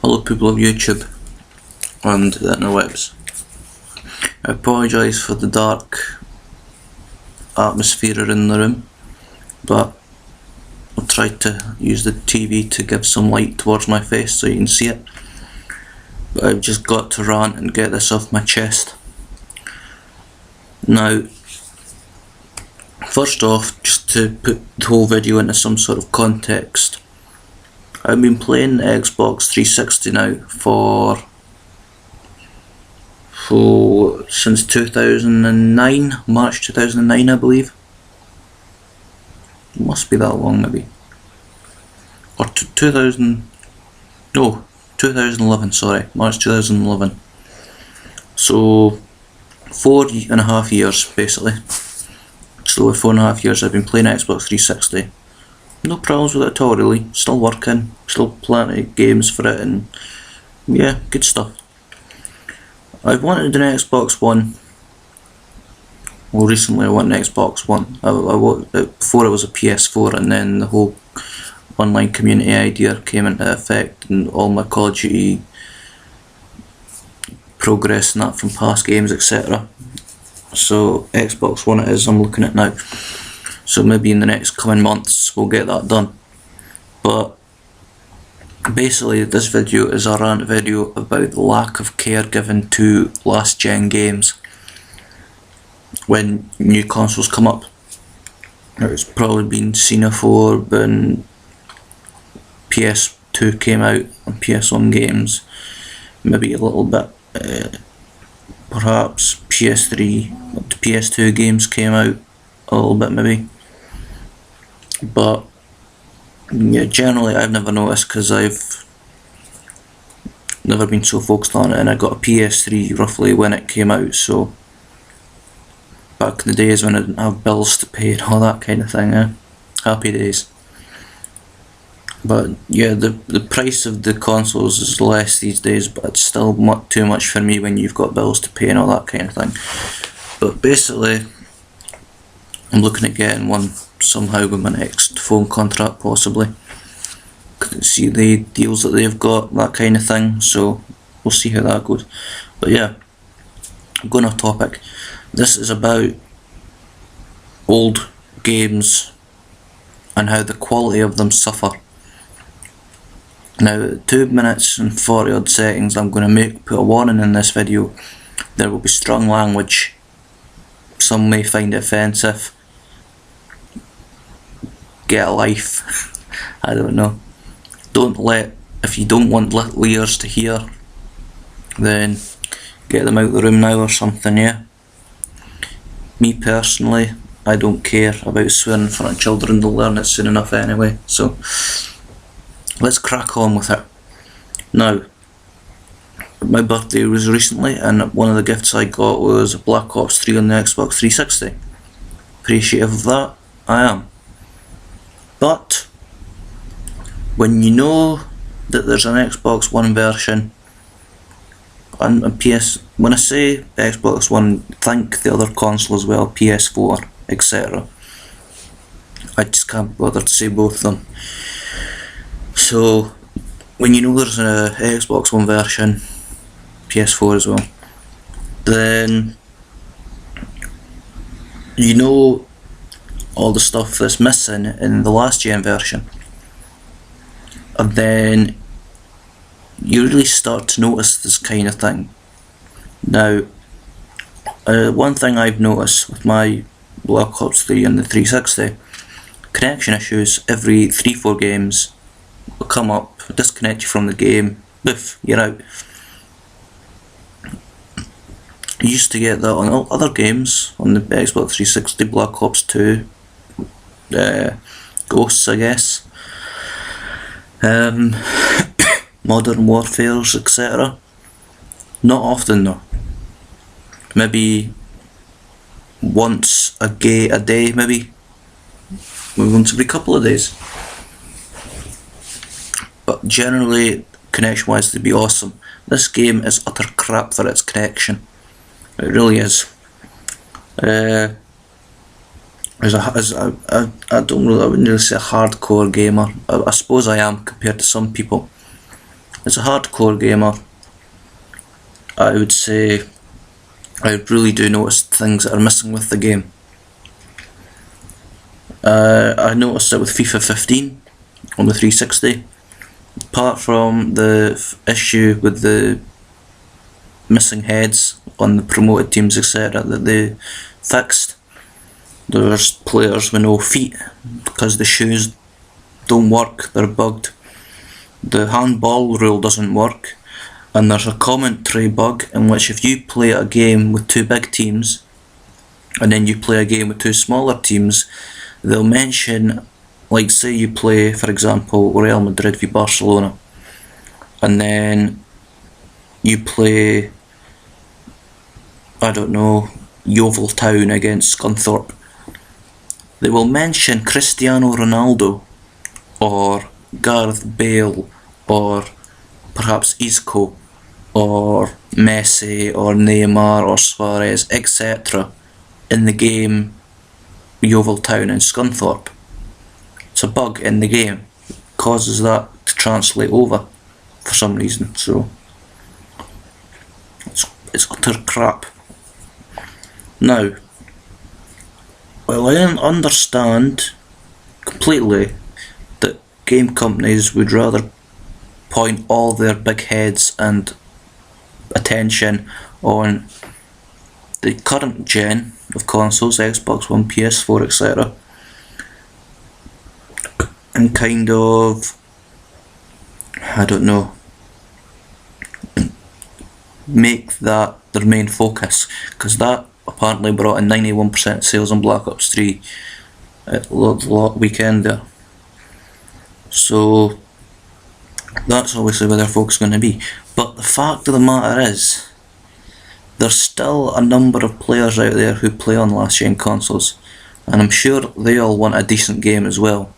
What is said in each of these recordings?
Hello people of YouTube and the interwebs. I apologise for the dark atmosphere in the room, but I've tried to use the TV to give some light towards my face so you can see it. But I've just got to rant and get this off my chest. Now, first off, just to put the whole video into some sort of context, I've been playing the Xbox 360 now for since 2009, March 2009 I believe. It must be that long maybe. Or 2011, sorry, March 2011. So 4.5 years basically. Just over 4.5 years I've been playing Xbox 360. No problems with it at all really, still working, still plenty of games for it, and yeah, good stuff. I've wanted an Xbox One. Well, recently I wanted an Xbox One. Before it was a PS4, and then the whole online community idea came into effect, and all my Call of Duty progress and that from past games, etc. So Xbox One it is I'm looking at now. So maybe in the next coming months we'll get that done. But basically this video is a rant video about the lack of care given to last gen games when new consoles come up. It's probably been seen before when PS2 came out and PS1 games, maybe a little bit, perhaps PS3 up to PS2 games came out a little bit maybe. But yeah, generally I've never noticed because I've never been so focused on it, and I got a PS3 roughly when it came out, so back in the days when I didn't have bills to pay and all that kind of thing, happy days. But yeah, the price of the consoles is less these days, but it's still too much for me when you've got bills to pay and all that kind of thing. But basically I'm looking at getting one somehow with my next phone contract possibly. Couldn't see the deals that they've got, that kind of thing, so we'll see how that goes. But yeah, going off topic, this is about old games and how the quality of them suffer. Now, 2 minutes and 40 odd seconds, I'm going to put a warning in this video. There will be strong language. Some may find it offensive. Get a life. I don't know. If you don't want little ears to hear, then get them out of the room now or something, yeah. Me personally, I don't care about swearing in front of children, they'll learn it soon enough anyway, so let's crack on with it. Now, my birthday was recently, and one of the gifts I got was Black Ops 3 on the Xbox 360. Appreciative of that, I am. But when you know that there's an Xbox One version and a PS, when I say Xbox One, think the other console as well, PS4, etc. I just can't bother to say both of them. So when you know there's a Xbox One version, PS4 as well, then you know all the stuff that's missing in the last gen version, and then you really start to notice this kind of thing. Now, one thing I've noticed with my Black Ops 3 and the 360, connection issues every 3-4 games will come up, disconnect you from the game, boof, you're out. You used to get that on other games, on the Xbox 360, Black Ops 2, Ghosts I guess, Modern Warfares, etc. Not often though. Maybe once a day maybe. Once every couple of days. But generally, connection wise, they'd be awesome. This game is utter crap for its connection. It really is. I wouldn't really say a hardcore gamer. I suppose I am compared to some people. As a hardcore gamer, I would say I really do notice things that are missing with the game. I noticed it with FIFA 15 on the 360. Apart from the issue with the missing heads on the promoted teams, etc., that they fixed, there's players with no feet because the shoes don't work, they're bugged. The handball rule doesn't work, and there's a commentary bug in which if you play a game with two big teams and then you play a game with two smaller teams, they'll mention, like say you play, for example, Real Madrid v Barcelona, and then you play, I don't know, Yeovil Town against Scunthorpe. They will mention Cristiano Ronaldo or Gareth Bale or perhaps Isco or Messi or Neymar or Suarez, etc. in the game Yeovil Town and Scunthorpe. It's a bug in the game. It causes that to translate over for some reason, so it's utter crap. Now, well, I understand completely that game companies would rather point all their big heads and attention on the current gen of consoles, Xbox One, PS4, etc., and kind of, I don't know, make that their main focus, because that apparently brought in 91% sales on Black Ops 3 at the weekend there. So that's obviously where their focus is going to be. But the fact of the matter is, there's still a number of players out there who play on last gen consoles, and I'm sure they all want a decent game as well,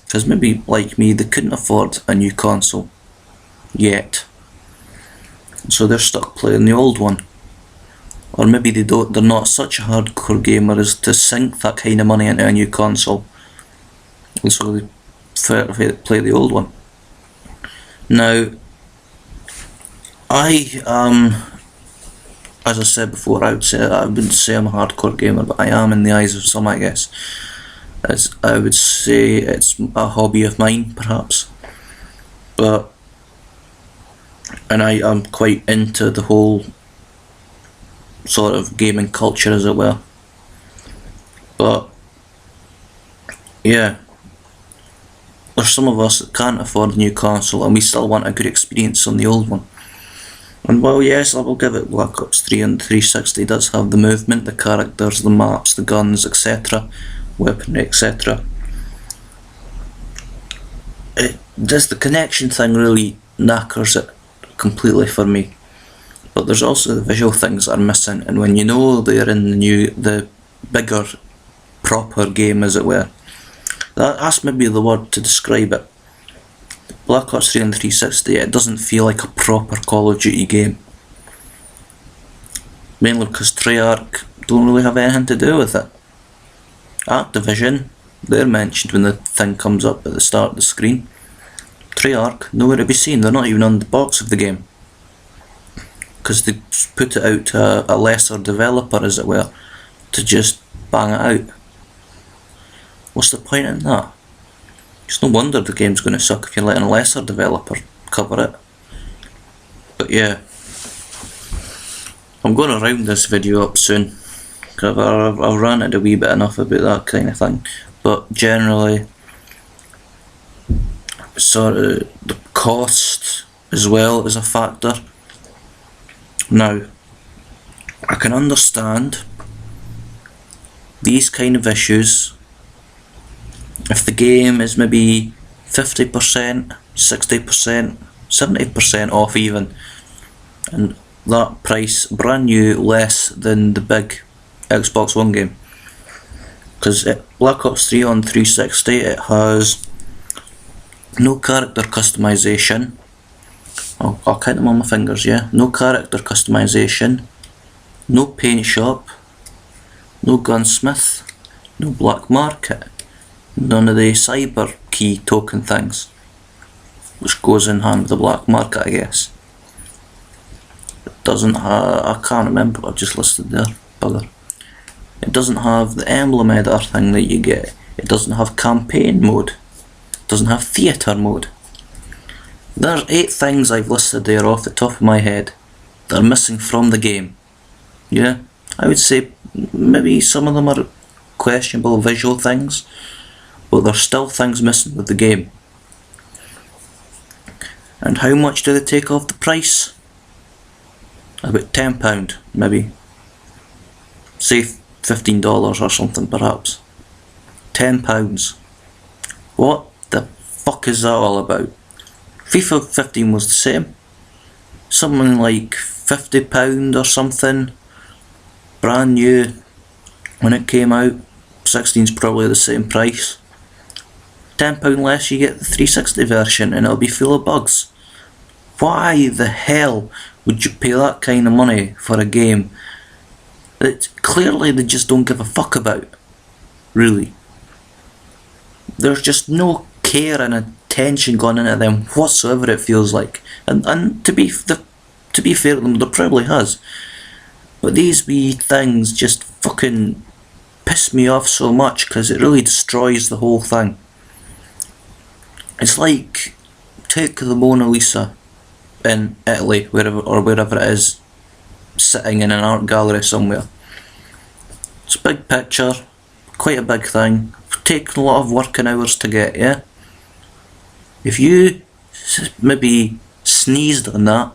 because maybe like me, they couldn't afford a new console yet, so they're stuck playing the old one. Or maybe they're not such a hardcore gamer as to sink that kind of money into a new console, and so they play the old one. Now, as I said before, I wouldn't say I'm a hardcore gamer, but I am in the eyes of some, I guess. As I would say it's a hobby of mine, perhaps. And I am quite into the whole sort of gaming culture, as it were. But yeah, there's some of us that can't afford a new console and we still want a good experience on the old one. And while yes, I will give it, Black Ops 3 and 360 does have the movement, the characters, the maps, the guns, etc., weaponry, etc. The connection thing really knackers it completely for me. But there's also the visual things that are missing, and when you know they're in the bigger, proper game, as it were, that's maybe the word to describe it. Black Ops 3 and 360, it doesn't feel like a proper Call of Duty game. Mainly because Treyarch don't really have anything to do with it. Activision, they're mentioned when the thing comes up at the start of the screen. Treyarch, nowhere to be seen, they're not even on the box of the game. Because they put it out to a lesser developer, as it were, to just bang it out. What's the point in that? It's no wonder the game's going to suck if you're letting a lesser developer cover it. But yeah, I'm going to round this video up soon, because I've ranted a wee bit enough about that kind of thing. But generally, sort of the cost as well is a factor. Now, I can understand these kind of issues if the game is maybe 50%, 60%, 70% off even, and that price brand new less than the big Xbox One game. Because Black Ops 3 on 360, it has no character customization. I'll count them on my fingers, yeah. No character customization, no paint shop, no gunsmith, no black market, none of the cyber key token things, which goes in hand with the black market, I guess. It doesn't have, I can't remember what I've just listed there, bugger. It doesn't have the emblem editor thing that you get. It doesn't have campaign mode. It doesn't have theatre mode. There's 8 things I've listed there off the top of my head that are missing from the game. Yeah, I would say maybe some of them are questionable visual things, but there's still things missing with the game. And how much do they take off the price? About £10, maybe. Say $15 or something, perhaps. £10. What the fuck is that all about? FIFA 15 was the same. Something like £50 or something. Brand new when it came out. 16's probably the same price. £10 less, you get the 360 version and it'll be full of bugs. Why the hell would you pay that kind of money for a game that clearly they just don't give a fuck about? Really. There's just no care and attention gone into them whatsoever, it feels like. And to be fair to them, there probably has. But these wee things just fucking piss me off so much because it really destroys the whole thing. It's like, take the Mona Lisa in Italy, wherever it is, sitting in an art gallery somewhere. It's a big picture, quite a big thing, taken a lot of working hours to get, yeah? If you maybe sneezed on that,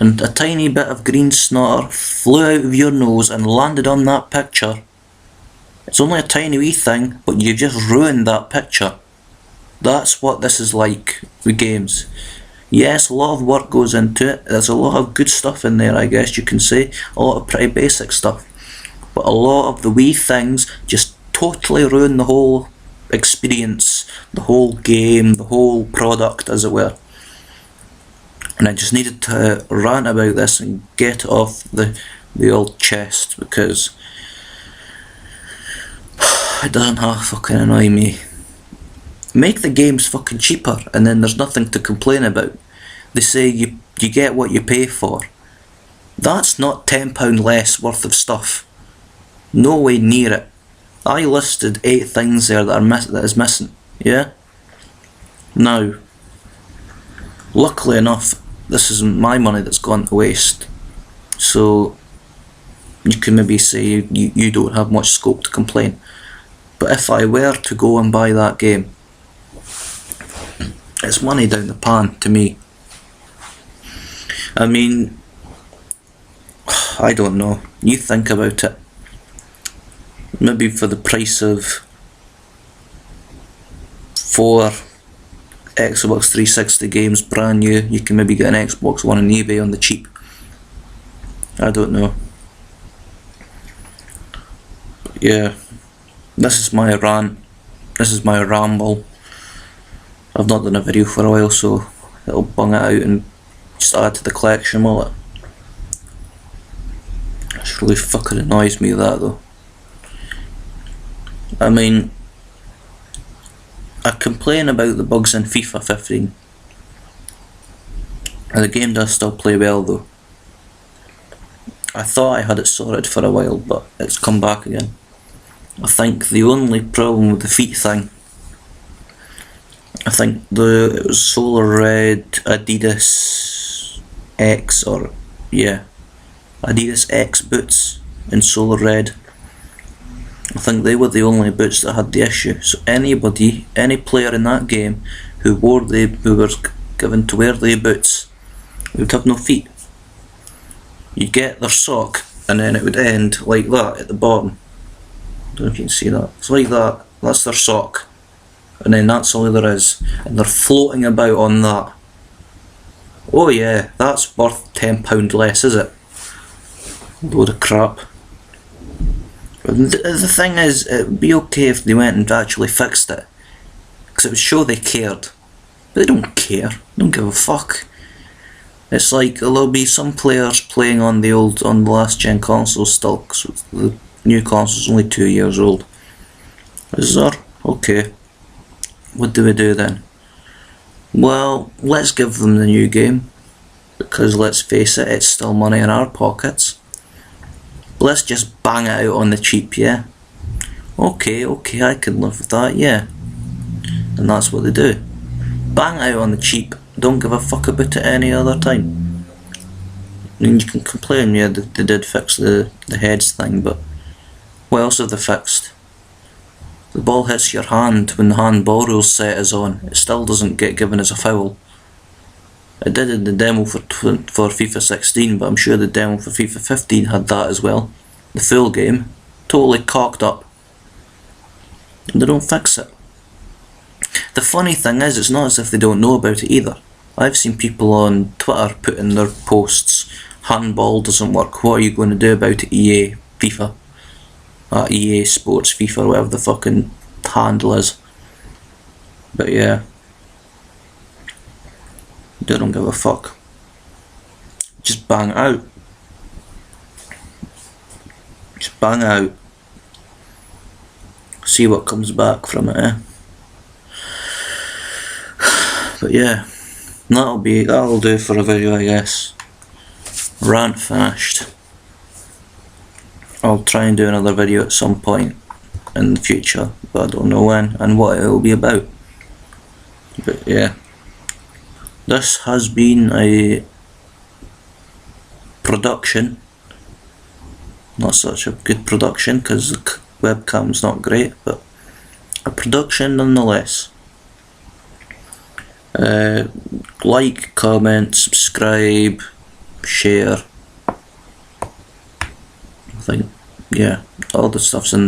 and a tiny bit of green snot flew out of your nose and landed on that picture, it's only a tiny wee thing, but you just ruined that picture. That's what this is like with games. Yes, a lot of work goes into it. There's a lot of good stuff in there, I guess you can say. A lot of pretty basic stuff. But a lot of the wee things just totally ruin the whole experience, the whole game, the whole product, as it were. And I just needed to rant about this and get it off the old chest, because it doesn't half fucking annoy me. Make the games fucking cheaper and then there's nothing to complain about. They say you get what you pay for. That's not £10 less worth of stuff. No way near it. I listed 8 things there that is missing, yeah? Now, luckily enough, this isn't my money that's gone to waste. So, you can maybe say you don't have much scope to complain. But if I were to go and buy that game, it's money down the pan to me. I mean, I don't know. You think about it. Maybe for the price of 4 Xbox 360 games brand new, you can maybe get an Xbox One on eBay on the cheap. I don't know. But yeah, this is my rant. This is my ramble. I've not done a video for a while, so it'll bung it out and just add to the collection, will it? It really fucking annoys me, that though. I mean, I complain about the bugs in FIFA 15. And the game does still play well though. I thought I had it sorted for a while, but it's come back again. I think the only problem with the feet thing, I think it was Solar Red Adidas X, or yeah, Adidas X boots in Solar Red. I think they were the only boots that had the issue. So any player in that game who was given to wear the boots would have no feet. You'd get their sock and then it would end like that at the bottom. I don't know if you can see that. It's like that. That's their sock. And then that's all there is. And they're floating about on that. Oh yeah, that's worth £10 less, is it? Load of crap. The thing is, it would be okay if they went and actually fixed it, because it would show they cared. But they don't care. They don't give a fuck. It's like there'll be some players playing on the last gen consoles still, because the New console's only 2 years old. Is there? Okay. What do we do then? Well, let's give them the new game, because let's face it, it's still money in our pockets. Let's just bang it out on the cheap, yeah? Okay, I can live with that, yeah. And that's what they do. Bang it out on the cheap, don't give a fuck about it any other time. I mean, you can complain, yeah, they did fix the heads thing, but what else have they fixed? The ball hits your hand when the handball rules set is on. It still doesn't get given as a foul. It did in the demo for FIFA 16, but I'm sure the demo for FIFA 15 had that as well. The full game, totally cocked up. And they don't fix it. The funny thing is, it's not as if they don't know about it either. I've seen people on Twitter put in their posts, handball doesn't work, what are you going to do about it, EA, FIFA? EA Sports FIFA, whatever the fucking handle is. But yeah, they don't give a fuck. Just bang it out. Just bang it out. See what comes back from it, eh? But yeah, that'll do for a video, I guess. Rant finished. I'll try and do another video at some point in the future, but I don't know when and what it will be about. But yeah, this has been a production. Not such a good production because the webcam's not great, but a production nonetheless. Like, comment, subscribe, share. I think, yeah, all the stuff's put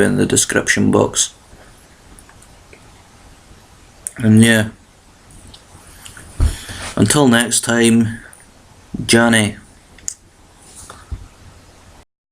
in the description box. And yeah, until next time, Johnny.